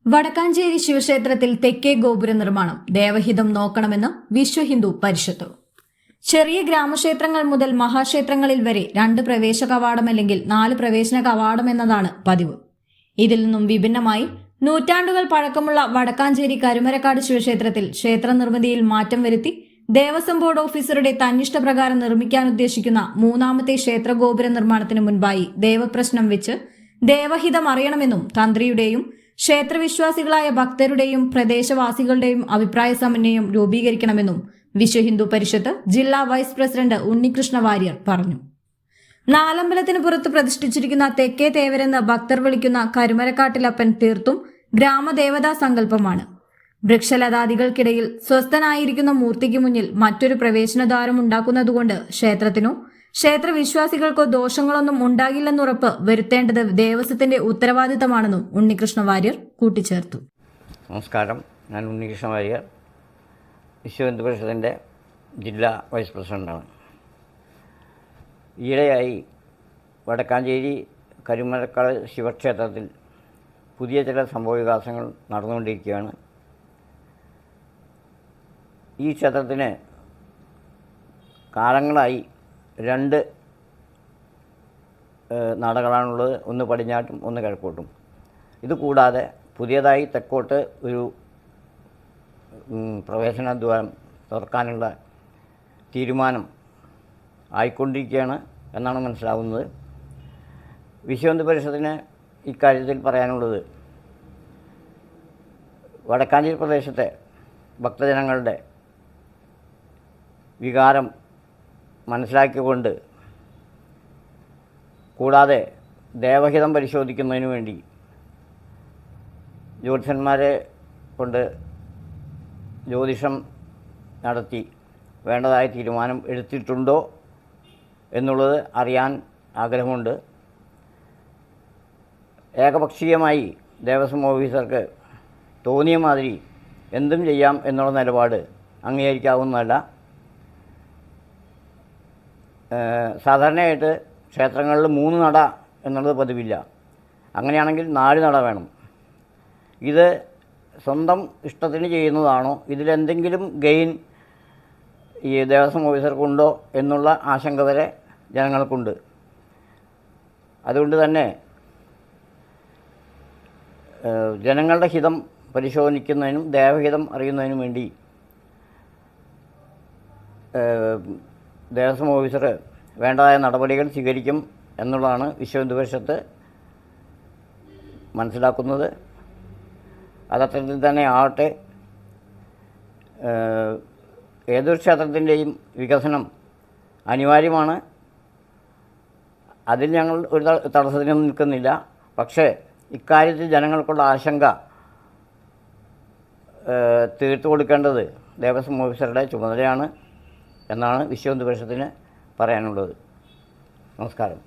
വടക്കാഞ്ചേരി ശിവക്ഷേത്രത്തിൽ തെക്കേ ഗോപുര നിർമ്മാണം ദേവഹിതം നോക്കണമെന്ന് വിശ്വഹിന്ദു പരിഷത്ത്. ചെറിയ ഗ്രാമക്ഷേത്രങ്ങൾ മുതൽ മഹാക്ഷേത്രങ്ങളിൽ വരെ 2 പ്രവേശ കവാടം അല്ലെങ്കിൽ 4 പ്രവേശന കവാടം എന്നതാണ് പതിവ്. ഇതിൽ നിന്നും വിഭിന്നമായി നൂറ്റാണ്ടുകൾ പഴക്കമുള്ള വടക്കാഞ്ചേരി കരുമരക്കാട് ശിവക്ഷേത്രത്തിൽ ക്ഷേത്ര നിർമ്മിതിയിൽ മാറ്റം വരുത്തി ദേവസ്വം ബോർഡ് ഓഫീസറുടെ തന്നിഷ്ടപ്രകാരം നിർമ്മിക്കാനുദ്ദേശിക്കുന്ന 3ാമത്തെ ക്ഷേത്ര ഗോപുര നിർമ്മാണത്തിന് മുൻപായി ദേവപ്രശ്നം വെച്ച് ദേവഹിതം അറിയണമെന്നും തന്ത്രിയുടെയും ക്ഷേത്രവിശ്വാസികളായ ഭക്തരുടെയും പ്രദേശവാസികളുടെയും അഭിപ്രായ സമന്വയം രൂപീകരിക്കണമെന്നും വിശ്വഹിന്ദു പരിഷത്ത് ജില്ലാ വൈസ് പ്രസിഡന്റ് ഉണ്ണികൃഷ്ണ വാര്യർ പറഞ്ഞു. നാലമ്പലത്തിന് പുറത്ത് പ്രതിഷ്ഠിച്ചിരിക്കുന്ന തെക്കേ തേവരെന്ന് ഭക്തർ വിളിക്കുന്ന കരുമരക്കാട്ടിലപ്പൻ തീർത്തും ഗ്രാമദേവതാ സങ്കല്പമാണ്. വൃക്ഷലതാദികൾക്കിടയിൽ സ്വസ്ഥനായിരിക്കുന്ന മൂർത്തിക്ക് മുന്നിൽ മറ്റൊരു പ്രവേശനദ്വാരം ഉണ്ടാക്കുന്നതുകൊണ്ട് ക്ഷേത്രത്തിനോ ക്ഷേത്രവിശ്വാസികൾക്കോ ദോഷങ്ങളൊന്നും ഉണ്ടാകില്ലെന്നുറപ്പ് വരുത്തേണ്ടത് ദേവസ്വത്തിന്റെ ഉത്തരവാദിത്തമാണെന്നും ഉണ്ണികൃഷ്ണ വാര്യർ കൂട്ടിച്ചേർത്തു. നമസ്കാരം, ഞാൻ ഉണ്ണികൃഷ്ണ വാര്യർ, വിശ്വഹിന്ദു പരിഷത്തിൻ്റെ ജില്ലാ വൈസ് പ്രസിഡൻ്റാണ്. ഈയിടെയായി വടക്കാഞ്ചേരി കരുമരക്കാട് ശിവക്ഷേത്രത്തിൽ പുതിയ ചില സംഭവവികാസങ്ങൾ നടന്നുകൊണ്ടിരിക്കുകയാണ്. ഈ ക്ഷേത്രത്തിന് കാലങ്ങളായി 2 നടകളാണുള്ളത്, ഒന്ന് പടിഞ്ഞാട്ടും ഒന്ന് കിഴക്കോട്ടും. ഇതുകൂടാതെ പുതിയതായി തെക്കോട്ട് ഒരു പ്രവേശന ദ്വാരം തുറക്കാനുള്ള തീരുമാനം ആയിക്കൊണ്ടിരിക്കുകയാണ് എന്നാണ് മനസ്സിലാവുന്നത്. വിശ്വഹിന്ദു പരിഷത്തിന് ഇക്കാര്യത്തിൽ പറയാനുള്ളത്, വടക്കാഞ്ചേരി പ്രദേശത്തെ ഭക്തജനങ്ങളുടെ വികാരം മനസ്സിലാക്കിക്കൊണ്ട്, കൂടാതെ ദേവഹിതം പരിശോധിക്കുന്നതിന് വേണ്ടി ജ്യോത്സ്യന്മാരെ കൊണ്ട് ജ്യോതിഷം നടത്തി വേണ്ടതായ തീരുമാനം എടുത്തിട്ടുണ്ടോ എന്നുള്ളത് അറിയാൻ ആഗ്രഹമുണ്ട്. ഏകപക്ഷീയമായി ദേവസ്വം ഓഫീസർക്ക് തോന്നിയ മാതിരി എന്തും ചെയ്യാം എന്നുള്ള നിലപാട് അംഗീകരിക്കാവുന്നതല്ല. സാധാരണയായിട്ട് ക്ഷേത്രങ്ങളിൽ 3 നട എന്നുള്ളത് പതിവില്ല. അങ്ങനെയാണെങ്കിൽ 4 നട വേണം. ഇത് സ്വന്തം ഇഷ്ടത്തിന് ചെയ്യുന്നതാണോ, ഇതിലെന്തെങ്കിലും ഗെയിൻ ഈ ദേവസ്വം ഓഫീസർക്കുണ്ടോ എന്നുള്ള ആശങ്ക വരെ ജനങ്ങൾക്കുണ്ട്. അതുകൊണ്ട് തന്നെ ജനങ്ങളുടെ ഹിതം പരിശോധിക്കുന്നതിനും ദേവഹിതം അറിയുന്നതിനും വേണ്ടി ദേവസ്വം ഓഫീസർ വേണ്ടതായ നടപടികൾ സ്വീകരിക്കും എന്നുള്ളതാണ് വിശ്വഹിന്ദു പരിഷത്ത് മനസ്സിലാക്കുന്നത്. അതർത്ഥത്തിൽ തന്നെ ആവട്ടെ, ഏതൊരു ക്ഷേത്രത്തിൻ്റെയും വികസനം അനിവാര്യമാണ്. അതിൽ ഞങ്ങൾ ഒരു തടസ്സത്തിനൊന്നും നിൽക്കുന്നില്ല. പക്ഷേ ഇക്കാര്യത്തിൽ ജനങ്ങൾക്കുള്ള ആശങ്ക തീർത്തു കൊടുക്കേണ്ടത് ദേവസ്വം ഓഫീസറുടെ ചുമതലയാണ് എന്നാണ് വിശ്വഹിന്ദു പരിഷത്തിന് പറയാനുള്ളത്. നമസ്കാരം.